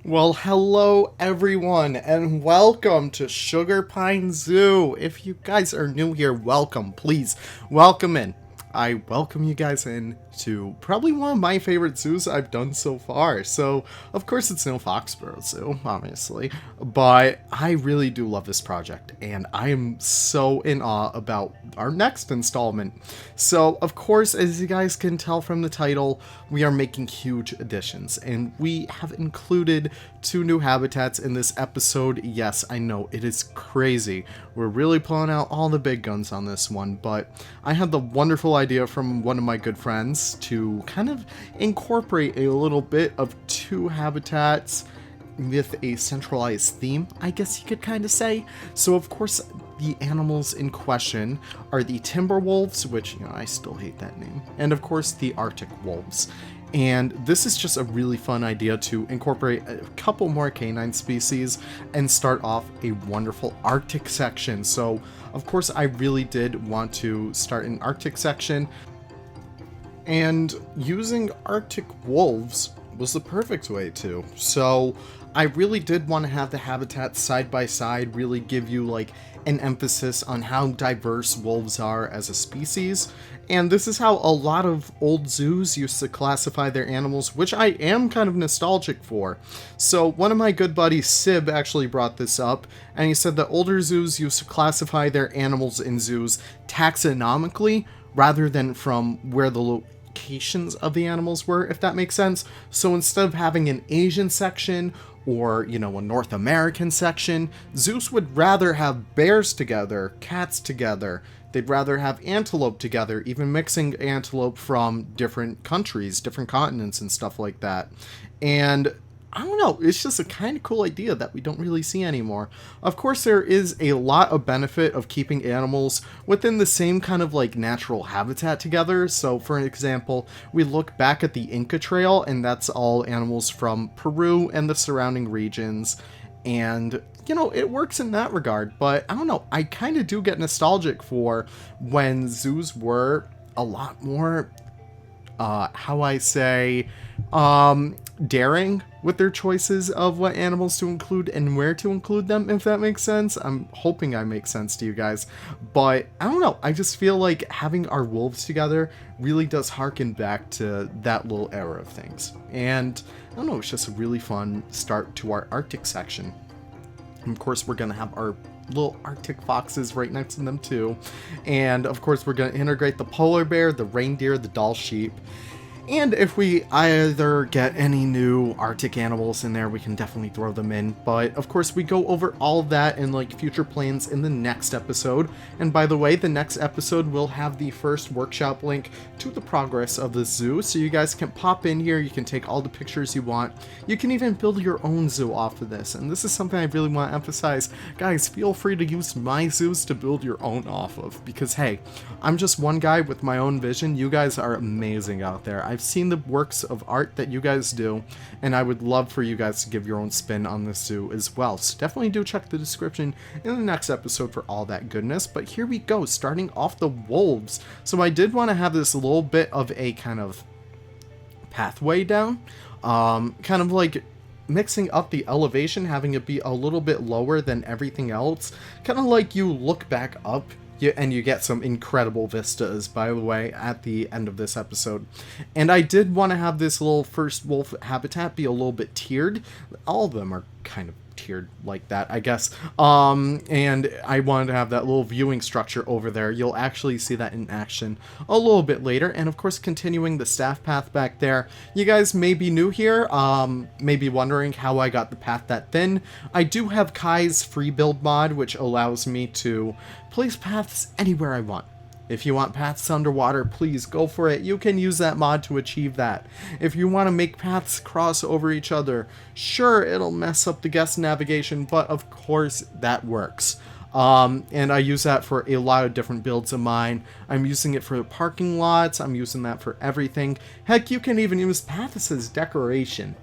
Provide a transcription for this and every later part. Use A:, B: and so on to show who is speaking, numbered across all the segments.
A: Well, hello everyone, and welcome to Sugar Pine Zoo. If you guys are new here, welcome. Please, welcome in. I welcome you guys in to probably one of my favorite zoos I've done so far. So, of course, it's no Foxborough Zoo, obviously, but I really do love this project, and I am so in awe about our next installment. So, of course, as you guys can tell from the title, we are making huge additions, and we have included 2 new habitats in this episode. Yes, I know, it is crazy. We're really pulling out all the big guns on this one, but I had the wonderful idea from one of my good friends to kind of incorporate a little bit of 2 habitats with a centralized theme, I guess you could kind of say. So of course the animals in question are the timber wolves, which, I still hate that name, and of course the Arctic wolves. And this is just a really fun idea to incorporate a couple more canine species and start off a wonderful Arctic section. So of course I really did want to start an Arctic section, and using Arctic wolves was the perfect way to. So I really did want to have the habitats side by side, really give you like an emphasis on how diverse wolves are as a species. And this is how a lot of old zoos used to classify their animals, which I am kind of nostalgic for. So one of my good buddies, Sib, actually brought this up, and he said that older zoos used to classify their animals in zoos taxonomically rather than from where the locations of the animals were, if that makes sense. So instead of having an Asian section or, a North American section, zoos would rather have bears together, cats together. They'd rather have antelope together, even mixing antelope from different countries, different continents and stuff like that. And I don't know, it's just a kind of cool idea that we don't really see anymore. Of course, there is a lot of benefit of keeping animals within the same kind of like natural habitat together. So for example, we look back at the Inca Trail, and that's all animals from Peru and the surrounding regions. And it works in that regard, but I don't know, I kind of do get nostalgic for when zoos were a lot more daring with their choices of what animals to include and where to include them, if that makes sense. I'm hoping I make sense to you guys, but I don't know, I just feel like having our wolves together really does harken back to that little era of things. And I don't know, it's just a really fun start to our Arctic section. And of course, we're gonna have our little Arctic foxes right next to them too. And of course, we're gonna integrate the polar bear, the reindeer, the Dall sheep. And if we either get any new Arctic animals in there, we can definitely throw them in. But of course, we go over all that in like future plans in the next episode. And by the way, the next episode will have the first workshop link to the progress of the zoo. So you guys can pop in here, you can take all the pictures you want. You can even build your own zoo off of this. And this is something I really want to emphasize. Guys, feel free to use my zoos to build your own off of. Because hey, I'm just one guy with my own vision. You guys are amazing out there. I've seen the works of art that you guys do, and I would love for you guys to give your own spin on this zoo as well. So definitely do check the description in the next episode for all that goodness. But here we go, starting off the wolves. So I did want to have this little bit of a kind of pathway down, kind of like mixing up the elevation, having it be a little bit lower than everything else, kind of like you look back up. And you get some incredible vistas, by the way, at the end of this episode. And I did want to have this little first wolf habitat be a little bit tiered. All of them are kind of tiered like that, I guess. And I wanted to have that little viewing structure over there. You'll actually see that in action a little bit later. And of course, continuing the staff path back there. You guys may be new here, may be wondering how I got the path that thin. I do have Kai's free build mod, which allows me to place paths anywhere I want. If you want paths underwater, please go for it. You can use that mod to achieve that. If you want to make paths cross over each other, sure, it'll mess up the guest navigation, but of course that works. And I use that for a lot of different builds of mine. I'm using it for the parking lots. I'm using that for everything. Heck, you can even use paths as decoration.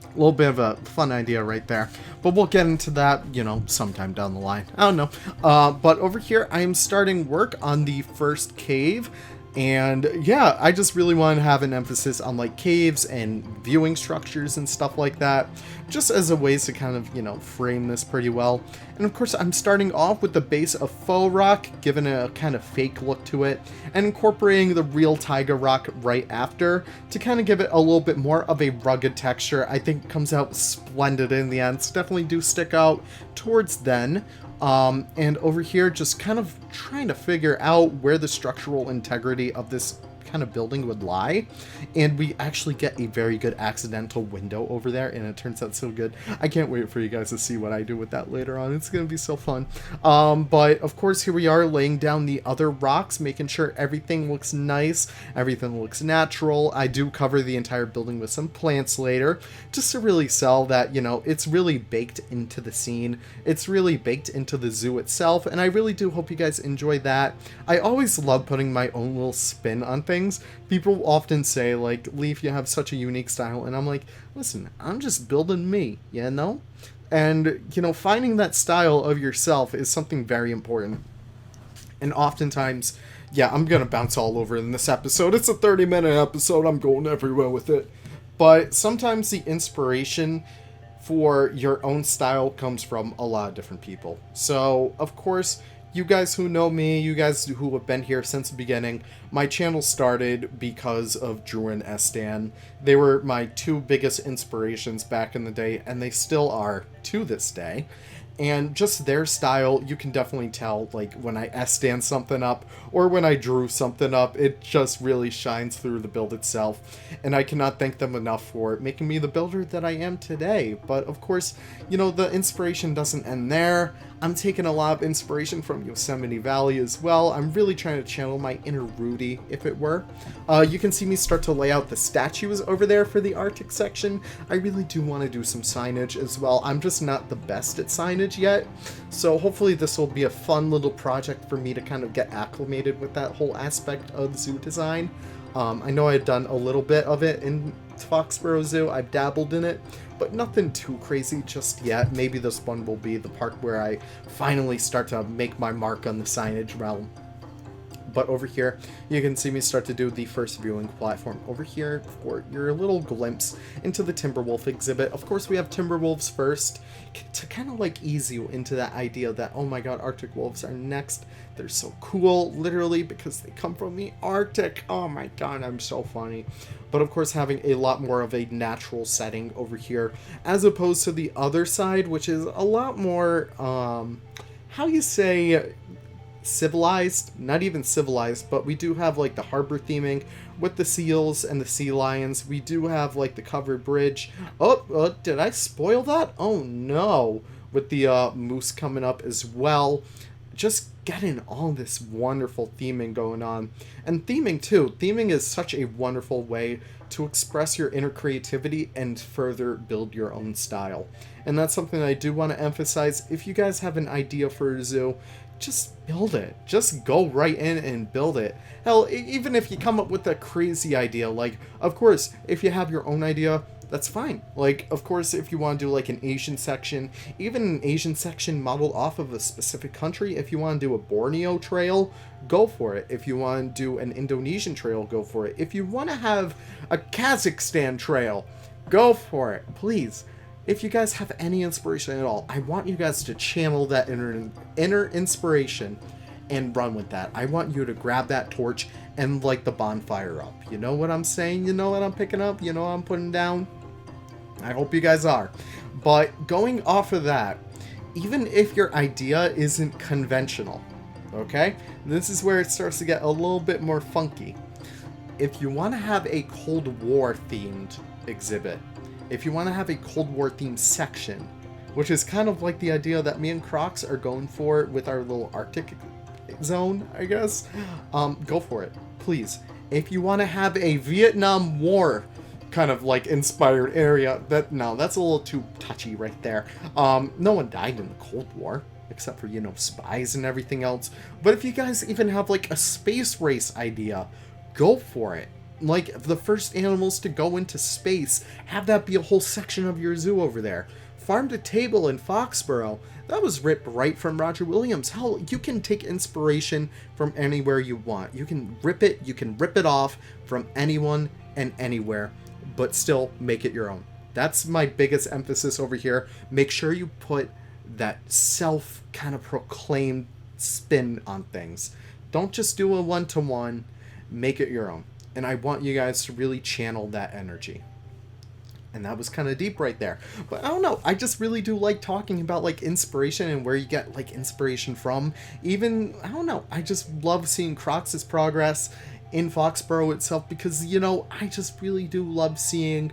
A: A little bit of a fun idea right there, but we'll get into that, sometime down the line. I don't know. But over here, I am starting work on the first cave. And yeah, I just really want to have an emphasis on like caves and viewing structures and stuff like that, just as a ways to kind of, you know, frame this pretty well. And of course, I'm starting off with the base of faux rock, giving a kind of fake look to it, and incorporating the real taiga rock right after to kind of give it a little bit more of a rugged texture. I think it comes out splendid in the end. So definitely do stick out towards then. And over here, just kind of trying to figure out where the structural integrity of this kind of building would lie. And we actually get a very good accidental window over there, and it turns out so good. I can't wait for you guys to see what I do with that later on. It's going to be so fun. But of course, here we are laying down the other rocks, making sure everything looks nice, everything looks natural. I do cover the entire building with some plants later, just to really sell that, you know, it's really baked into the scene. It's really baked into the zoo itself, and I really do hope you guys enjoy that. I always love putting my own little spin on things. People often say, like, Leaf, you have such a unique style, and I'm like, listen, I'm just building me, you know? And, you know, finding that style of yourself is something very important. And oftentimes, yeah, I'm gonna bounce all over in this episode. It's a 30-minute episode, I'm going everywhere with it. But sometimes the inspiration for your own style comes from a lot of different people. So, of course, you guys who know me, you guys who have been here since the beginning, my channel started because of Drew and Estan. They were my two biggest inspirations back in the day, and they still are to this day. And just their style, you can definitely tell, like, when I stand something up or when I drew something up, it just really shines through the build itself. And I cannot thank them enough for making me the builder that I am today. But of course, you know, the inspiration doesn't end there. I'm taking a lot of inspiration from Yosemite Valley as well. I'm really trying to channel my inner Rudy, if it were. You can see me start to lay out the statues over there for the Arctic section. I really do want to do some signage as well. I'm just not the best at signage yet. So hopefully this will be a fun little project for me to kind of get acclimated with that whole aspect of zoo design. I know I had done a little bit of it in Foxborough Zoo. I've dabbled in it, but nothing too crazy just yet. Maybe this one will be the part where I finally start to make my mark on the signage realm. But over here, you can see me start to do the first viewing platform over here for your little glimpse into the Timberwolf exhibit. Of course, we have Timberwolves first to kind of like ease you into that idea that, oh my god, Arctic wolves are next. They're so cool, literally, because they come from the Arctic. Oh my god, I'm so funny. But of course, having a lot more of a natural setting over here, as opposed to the other side, which is a lot more, how you say, civilized. Not even civilized, but we do have like the harbor theming with the seals and the sea lions. We do have like the covered bridge. Oh, did I spoil that? Oh no, with the moose coming up as well. Just getting all this wonderful theming going on. And theming too. Theming is such a wonderful way to express your inner creativity and further build your own style. And that's something I do want to emphasize. If you guys have an idea for a zoo, just build it. Just go right in and build it. Hell, even if you come up with a crazy idea, like, of course, if you have your own idea, that's fine. Like, of course, if you want to do like an Asian section, even an Asian section modeled off of a specific country, if you want to do a Borneo trail, go for it. If you want to do an Indonesian trail, go for it. If you want to have a Kazakhstan trail, go for it, please. If you guys have any inspiration at all, I want you guys to channel that inner inspiration and run with that. I want you to grab that torch and light the bonfire up. You know what I'm saying? You know what I'm picking up? You know what I'm putting down? I hope you guys are. But going off of that, even if your idea isn't conventional, okay? This is where it starts to get a little bit more funky. If you want to have a Cold War themed exhibit, if you want to have a Cold War themed section, which is kind of like the idea that me and Crocs are going for with our little Arctic zone, I guess, go for it, please. If you want to have a Vietnam War kind of like inspired area, that's a little too touchy right there. No one died in the Cold War, except for, you know, spies and everything else. But if you guys even have like a space race idea, go for it. Like the first animals to go into space, have that be a whole section of your zoo over there. farm to table in Foxborough, that was ripped right from Roger Williams. Hell, you can take inspiration from anywhere you want. You can rip it off from anyone and anywhere, but still make it your own. That's my biggest emphasis over here. Make sure you put that self kind of proclaimed spin on things. Don't just do a one-to-one, make it your own. And I want you guys to really channel that energy. And that was kind of deep right there. But I don't know, I just really do like talking about like inspiration and where you get like inspiration from. Even, I don't know, I just love seeing Crocs' progress in Foxborough itself, because, you know, I just really do love seeing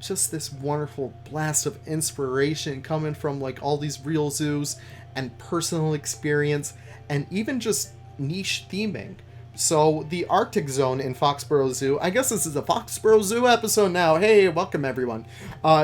A: just this wonderful blast of inspiration coming from like all these real zoos and personal experience and even just niche theming. So the Arctic zone in Foxborough Zoo, I guess this is a Foxborough Zoo episode now. Hey, welcome everyone.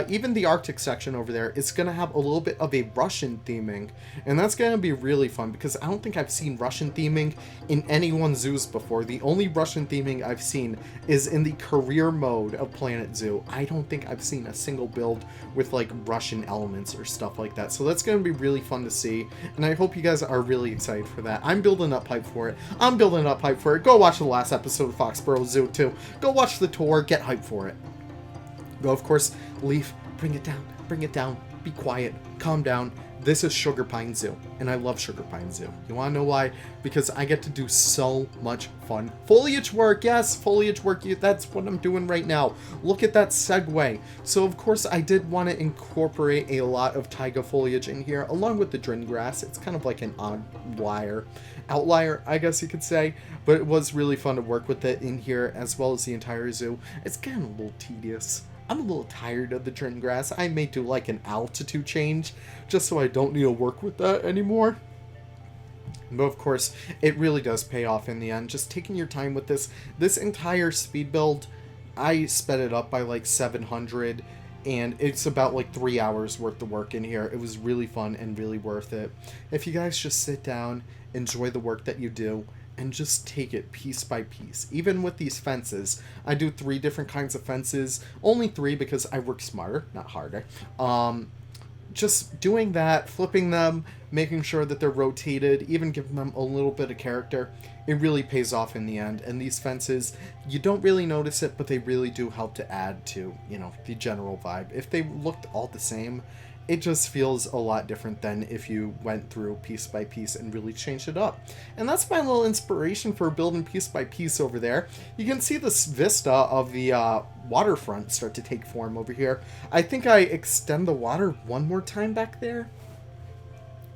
A: Even the Arctic section over there is going to have a little bit of a Russian theming. And that's going to be really fun because I don't think I've seen Russian theming in anyone's zoos before. The only Russian theming I've seen is in the career mode of Planet Zoo. I don't think I've seen a single build with like Russian elements or stuff like that. So that's going to be really fun to see. And I hope you guys are really excited for that. I'm building up hype for it. I'm building up hype for it. Go watch the last episode of Foxborough Zoo too. Go watch the tour, get hype for it. Go, of course, Leaf, bring it down, be quiet, calm down. This is Sugar Pine Zoo, and I love Sugar Pine Zoo. You want to know why? Because I get to do so much fun foliage work. Yes, foliage work. That's what I'm doing right now. Look at that segue. So, of course, I did want to incorporate a lot of taiga foliage in here, along with the drin grass. It's kind of like an outlier, I guess you could say. But it was really fun to work with it in here, as well as the entire zoo. It's getting a little tedious. I'm a little tired of the drin grass. I may do like an altitude change just so I don't need to work with that anymore. But of course, it really does pay off in the end. Just taking your time with this entire speed build, I sped it up by like 700, and it's about like 3 hours worth of work in here. It was really fun and really worth it. If you guys just sit down, enjoy the work that you do, and just take it piece by piece. Even with these fences, I do 3 different kinds of fences. Only 3 because I work smarter, not harder. Just doing that, flipping them, making sure that they're rotated, even giving them a little bit of character, it really pays off in the end. And these fences, you don't really notice it, but they really do help to add to, you know, the general vibe. If they looked all the same, it just feels a lot different than if you went through piece by piece and really changed it up. And that's my little inspiration for building piece by piece over there. You can see this vista of the waterfront start to take form over here. I think I extend the water one more time back there,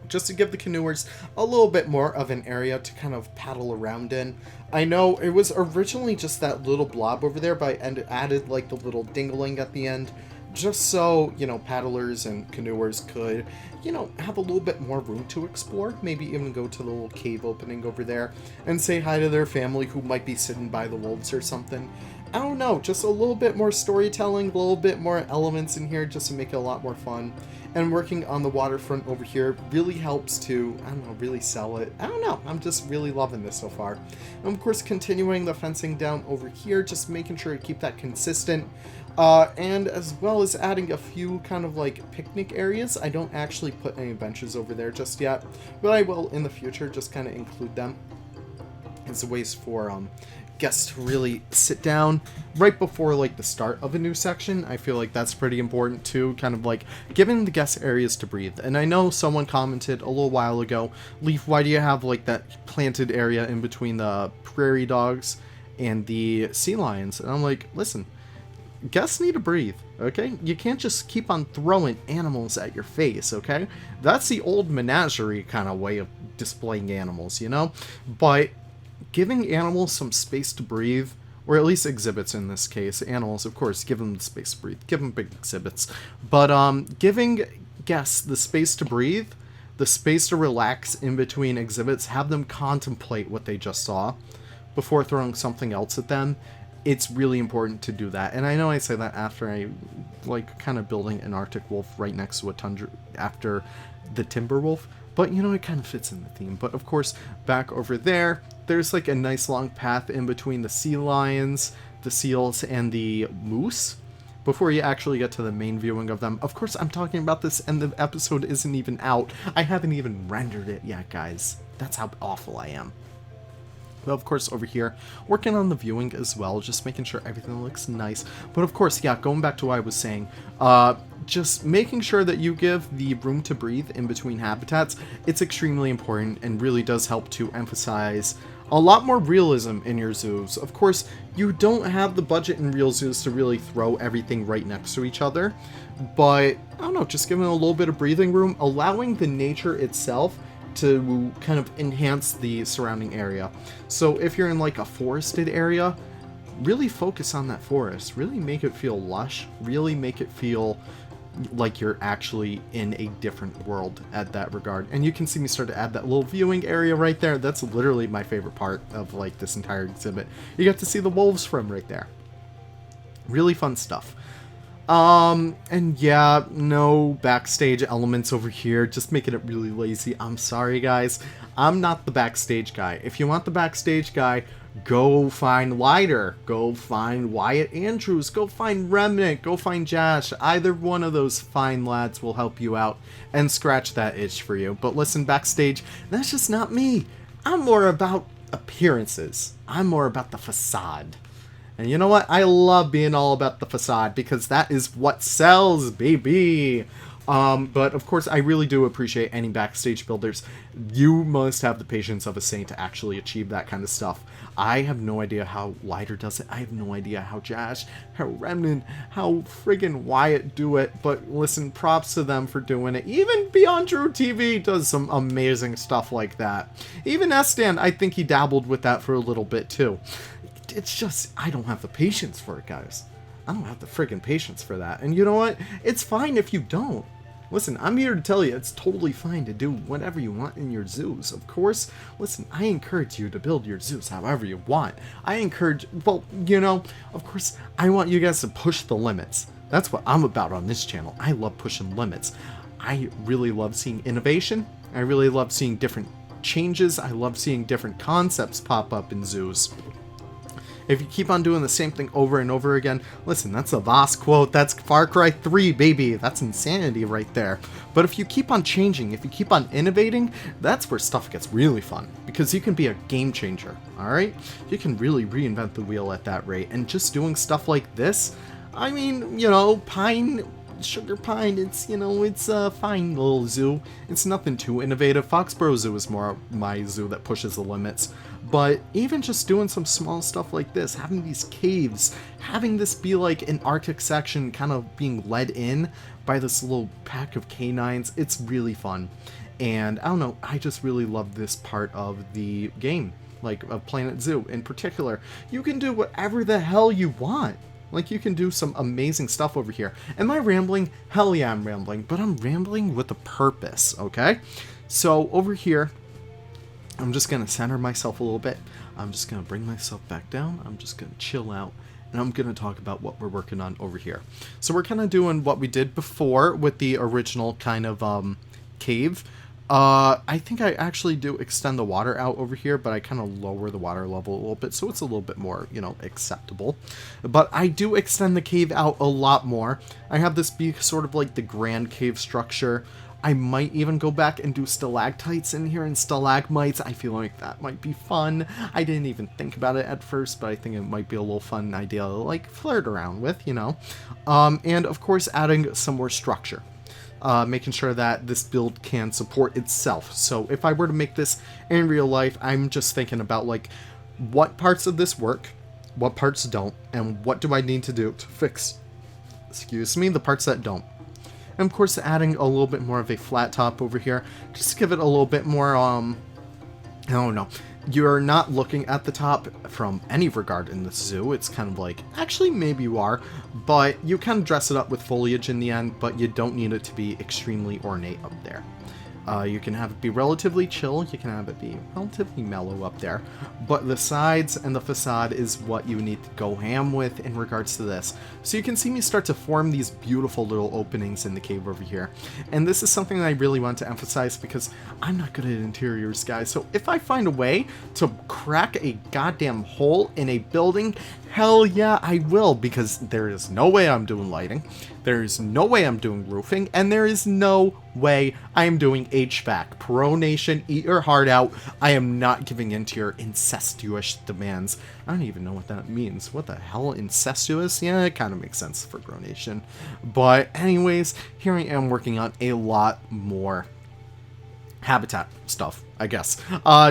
A: just to give the canoers a little bit more of an area to kind of paddle around in. I know it was originally just that little blob over there, but I added like the little dingling at the end, just so, you know, paddlers and canoers could, you know, have a little bit more room to explore. Maybe even go to the little cave opening over there and say hi to their family who might be sitting by the wolves or something. I don't know, just a little bit more storytelling, a little bit more elements in here just to make it a lot more fun. And working on the waterfront over here really helps to, I don't know, really sell it. I don't know, I'm just really loving this so far. And of course, continuing the fencing down over here, just making sure to keep that consistent. And as well as adding a few kind of like picnic areas. I don't actually put any benches over there just yet, but I will in the future just kind of include them as ways for guests to really sit down right before like the start of a new section. I feel like that's pretty important too, kind of like giving the guests areas to breathe. And I know someone commented a little while ago, Leaf, why do you have like that planted area in between the prairie dogs and the sea lions? And I'm like, listen, guests need to breathe, okay? You can't just keep on throwing animals at your face, okay? That's the old menagerie kind of way of displaying animals, you know? But giving animals some space to breathe, or at least exhibits in this case, animals, of course, give them the space to breathe, give them big exhibits, but giving guests the space to breathe, the space to relax in between exhibits, have them contemplate what they just saw before throwing something else at them. It's really important to do that. And I know I say that after I like kind of building an Arctic wolf right next to a tundra after the timber wolf, but you know, it kind of fits in the theme. But of course, back over there, there's like a nice long path in between the sea lions, the seals, and the moose. before you actually get to the main viewing of them. Of course, I'm talking about this and the episode isn't even out. I haven't even rendered it yet, guys. That's how awful I am. But of course, over here, working on the viewing as well, just making sure everything looks nice. But of course, yeah, going back to what I was saying, just making sure that you give the room to breathe in between habitats, it's extremely important and really does help to emphasize a lot more realism in your zoos. Of course, you don't have the budget in real zoos to really throw everything right next to each other, but I don't know, just giving a little bit of breathing room, allowing the nature itself to kind of enhance the surrounding area. So if you're in like a forested area, really focus on that forest, really make it feel lush, really make it feel like you're actually in a different world at that regard. And you can see me start to add that little viewing area right there. That's literally my favorite part of like this entire exhibit. You get to see the wolves from right there. Really fun stuff. And yeah, no backstage elements over here, just making it really lazy. I'm sorry, guys. I'm not the backstage guy. If you want the backstage guy, go find Lider, go find Wyatt Andrews, go find Remnant, go find Jash. Either one of those fine lads will help you out and scratch that itch for you. But listen, backstage, that's just not me. I'm more about appearances. I'm more about the facade. And you know what? I love being all about the facade because that is what sells, baby. But of course, I really do appreciate any backstage builders. You must have the patience of a saint to actually achieve that kind of stuff. I have no idea how Lider does it. I have no idea how Jash, how Remnant, how friggin' Wyatt do it. But listen, props to them for doing it. Even Beyond True TV does some amazing stuff like that. Even Estan, I think he dabbled with that for a little bit too. It's just, I don't have the patience for it, guys. I don't have the friggin' patience for that. And you know what? It's fine if you don't. Listen, I'm here to tell you it's totally fine to do whatever you want in your zoos. Of course, listen, I encourage you to build your zoos however you want. I encourage, well, you know, of course, I want you guys to push the limits. That's what I'm about on this channel. I love pushing limits. I really love seeing innovation. I really love seeing different changes. I love seeing different concepts pop up in zoos. If you keep on doing the same thing over and over again, listen, that's a Voss quote, that's Far Cry 3, baby, that's insanity right there. But if you keep on changing, if you keep on innovating, that's where stuff gets really fun, because you can be a game changer, alright? You can really reinvent the wheel at that rate, and just doing stuff like this, I mean, you know, Sugar Pine, it's, you know, it's a fine little zoo. It's nothing too innovative. Foxborough Zoo is more my zoo that pushes the limits. But even just doing some small stuff like this, having these caves, having this be like an Arctic section kind of being led in by this little pack of canines, it's really fun. And I don't know, I just really love this part of the game, like of Planet Zoo in particular. You can do whatever the hell you want. Like, you can do some amazing stuff over here. Am I rambling? Hell yeah, I'm rambling. But I'm rambling with a purpose, okay? So, over here, I'm just going to center myself a little bit. I'm just going to bring myself back down. I'm just going to chill out. And I'm going to talk about what we're working on over here. So, we're kind of doing what we did before with the original kind of cave. I think I actually do extend the water out over here, but I kind of lower the water level a little bit, so it's a little bit more, you know, acceptable. But I do extend the cave out a lot more. I have this be sort of like the grand cave structure. I might even go back and do stalactites in here and stalagmites. I feel like that might be fun. I didn't even think about it at first, but I think it might be a little fun idea to, like, flirt around with, you know. And, of course, adding some more structure. Making sure that this build can support itself. So if I were to make this in real life, I'm just thinking about like what parts of this work, what parts don't, and what do I need to do to fix, excuse me, the parts that don't. And of course adding a little bit more of a flat top over here, just to give it a little bit more, I don't know. You're not looking at the top from any regard in the zoo. It's kind of like, actually maybe you are, but you kind of dress it up with foliage in the end, but you don't need it to be extremely ornate up there. You can have it be relatively chill, you can have it be relatively mellow up there, but the sides and the facade is what you need to go ham with in regards to this. So you can see me start to form these beautiful little openings in the cave over here, and this is something that I really want to emphasize because I'm not good at interiors, guys. So if I find a way to crack a goddamn hole in a building, hell yeah, I will, because there is no way I'm doing lighting, there is no way I'm doing roofing, and there is no way I am doing HVAC. Pro Nation, eat your heart out. I am not giving in to your incestuous demands. I don't even know what that means. What the hell? Incestuous? Yeah, it kind of makes sense for Pro Nation. But anyways, here I am working on a lot more habitat stuff, I guess.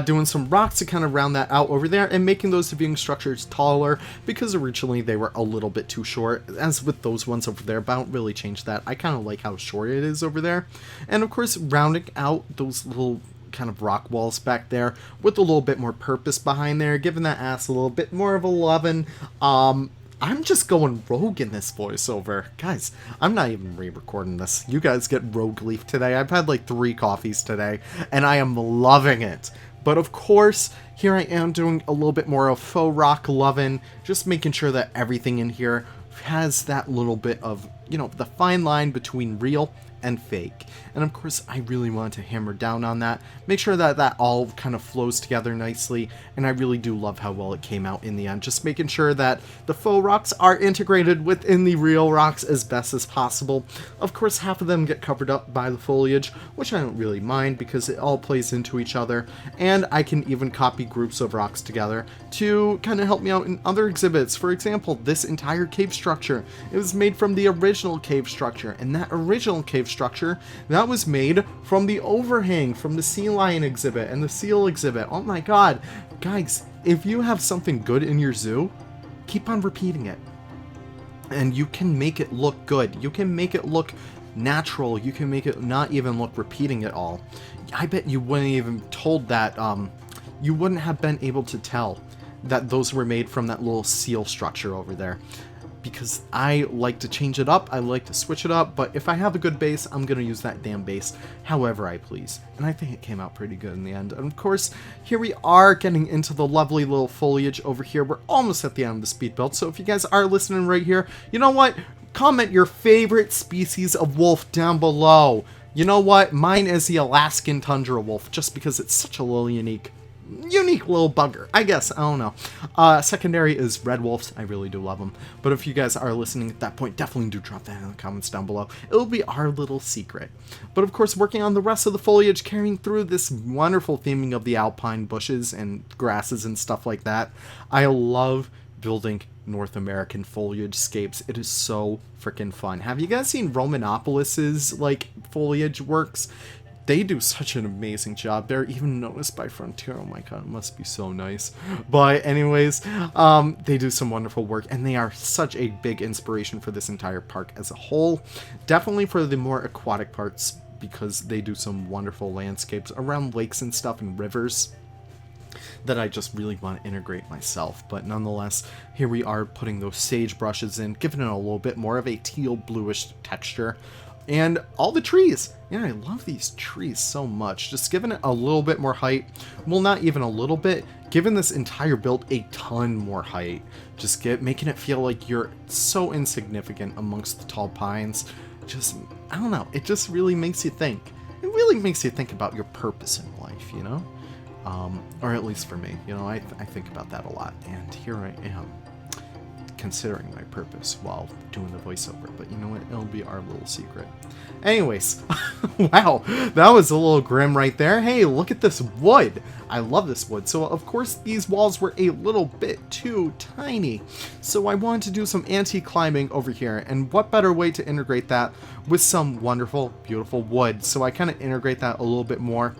A: Doing some rocks to kind of round that out over there and making those viewing structures taller because originally they were a little bit too short, as with those ones over there, but I don't really change that. I kind of like how short it is over there. And of course, rounding out those little kind of rock walls back there with a little bit more purpose behind there, giving that ass a little bit more of a lovin'. I'm just going rogue in this voiceover. Guys, I'm not even re-recording this. You guys get rogue leaf today. I've had like 3 coffees today, and I am loving it. But of course, here I am doing a little bit more of faux rock lovin', just making sure that everything in here has that little bit of, you know, the fine line between real and fake. And of course, I really want to hammer down on that, make sure that that all kind of flows together nicely, and I really do love how well it came out in the end, just making sure that the faux rocks are integrated within the real rocks as best as possible. Of course, half of them get covered up by the foliage, which I don't really mind because it all plays into each other, and I can even copy groups of rocks together to kind of help me out in other exhibits. For example, this entire cave structure, it was made from the original cave structure, and that original cave structure, that was made from the overhang from the sea lion exhibit and the seal exhibit. Oh my god, guys, if you have something good in your zoo, keep on repeating it, and you can make it look good. You can make it look natural. You can make it not even look repeating it all. I bet you wouldn't even told that you wouldn't have been able to tell that those were made from that little seal structure over there, because I like to change it up, I like to switch it up, but if I have a good base, I'm going to use that damn base however I please. And I think it came out pretty good in the end. And of course, here we are getting into the lovely little foliage over here. We're almost at the end of the speed build, so if you guys are listening right here, you know what? Comment your favorite species of wolf down below. You know what? Mine is the Alaskan tundra wolf, just because it's such a little unique little bugger, I guess. I don't know. Secondary is red wolves. I really do love them. But if you guys are listening at that point, definitely do drop that in the comments down below. It'll be our little secret. But of course, working on the rest of the foliage, carrying through this wonderful theming of the alpine bushes and grasses and stuff like that. I love building North American foliage scapes. It is so freaking fun. Have you guys seen Romanopolis's like foliage works? They do such an amazing job. They're even noticed by Frontier. Oh my god, it must be so nice. But anyways, they do some wonderful work, and they are such a big inspiration for this entire park as a whole. Definitely for the more aquatic parts, because they do some wonderful landscapes around lakes and stuff and rivers that I just really want to integrate myself. But nonetheless, here we are putting those sage brushes in, giving it a little bit more of a teal bluish texture. And all the trees. Yeah, I love these trees so much. Just giving it a little bit more height. Well, not even a little bit. Giving this entire build a ton more height. Just making it feel like you're so insignificant amongst the tall pines. Just, I don't know. It just really makes you think. It really makes you think about your purpose in life, you know? Or at least for me. You know, I think about that a lot. And here I am, considering my purpose while doing the voiceover, but you know what, it'll be our little secret. Anyways, wow, that was a little grim right there. Hey, look at this wood. I love this wood. So of course these walls were a little bit too tiny, so I wanted to do some anti-climbing over here, and what better way to integrate that with some wonderful, beautiful wood. So I kind of integrate that a little bit more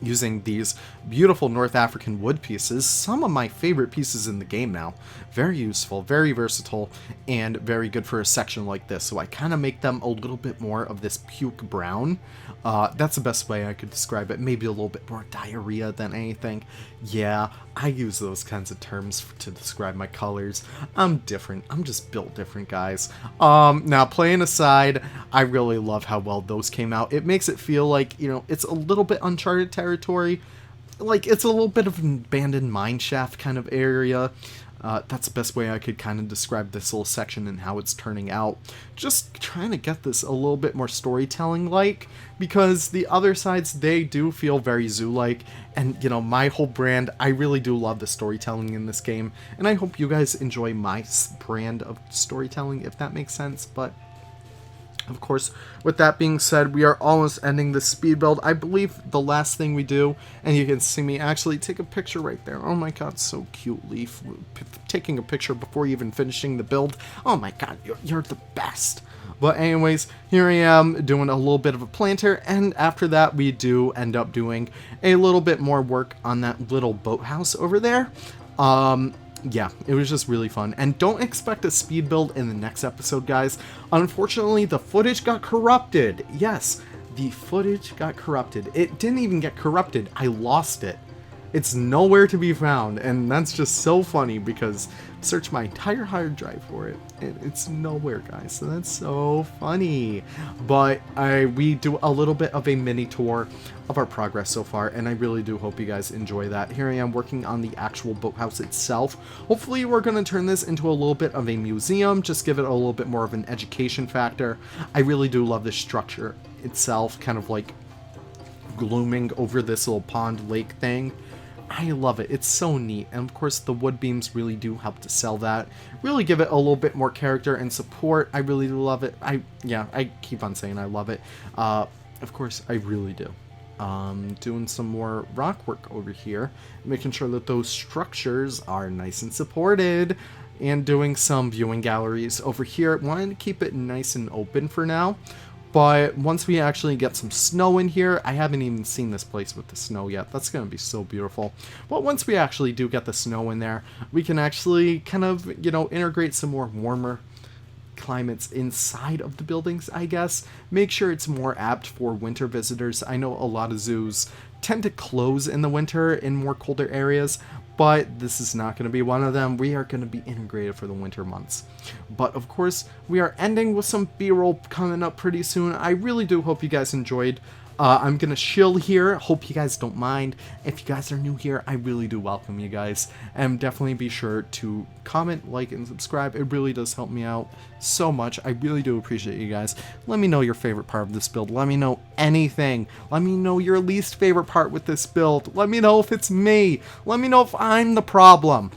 A: using these beautiful North African wood pieces, some of my favorite pieces in the game now. Very useful, very versatile, and very good for a section like this. So I kind of make them a little bit more of this puke brown. That's the best way I could describe it. Maybe a little bit more diarrhea than anything. Yeah, I use those kinds of terms to describe my colors. I'm different. I'm just built different, guys. Now, playing aside, I really love how well those came out. It makes it feel like, you know, it's a little bit uncharted territory. Like, it's a little bit of an abandoned mineshaft kind of area. That's the best way I could kind of describe this little section and how it's turning out. Just trying to get this a little bit more storytelling-like, because the other sides, they do feel very zoo-like, and, you know, my whole brand, I really do love the storytelling in this game, and I hope you guys enjoy my brand of storytelling, if that makes sense. But of course, with that being said, we are almost ending the speed build. I believe the last thing we do, and you can see me actually take a picture right there. Oh my god, so cute, Leaf. Taking a picture before even finishing the build. Oh my god, you're the best. But anyways, here I am doing a little bit of a planter, and after that we do end up doing a little bit more work on that little boathouse over there. Yeah, it was just really fun. And don't expect a speed build in the next episode, guys. Unfortunately, the footage got corrupted. Yes, the footage got corrupted. It didn't even get corrupted. I lost it. It's nowhere to be found, and that's just so funny because I searched my entire hard drive for it, and it's nowhere, guys. So that's so funny. But we do a little bit of a mini tour of our progress so far, and I really do hope you guys enjoy that. Here I am working on the actual boathouse itself. Hopefully we're going to turn this into a little bit of a museum, just give it a little bit more of an education factor. I really do love this structure itself, kind of like glooming over this little pond lake thing. I love it. It's so neat. And of course, the wood beams really do help to sell that. Really give it a little bit more character and support. I really do love it. I keep on saying I love it. Of course, I really do. Doing some more rock work over here, making sure that those structures are nice and supported, and doing some viewing galleries over here. Wanted to keep it nice and open for now. But once we actually get some snow in here, I haven't even seen this place with the snow yet. That's going to be so beautiful. But once we actually do get the snow in there, we can actually kind of, you know, integrate some more warmer climates inside of the buildings, I guess. Make sure it's more apt for winter visitors. I know a lot of zoos tend to close in the winter in more colder areas, but this is not going to be one of them. We are going to be integrated for the winter months. But of course, we are ending with some B-roll coming up pretty soon. I really do hope you guys enjoyed. I'm going to chill here. Hope you guys don't mind. If you guys are new here, I really do welcome you guys. And definitely be sure to comment, like, and subscribe. It really does help me out so much. I really do appreciate you guys. Let me know your favorite part of this build. Let me know anything. Let me know your least favorite part with this build. Let me know if it's me. Let me know if I'm the problem.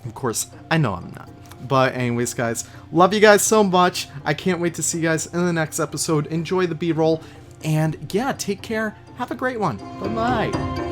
A: Of course, I know I'm not. But anyways, guys, love you guys so much. I can't wait to see you guys in the next episode. Enjoy the B-roll. And yeah, take care. Have a great one. Bye-bye.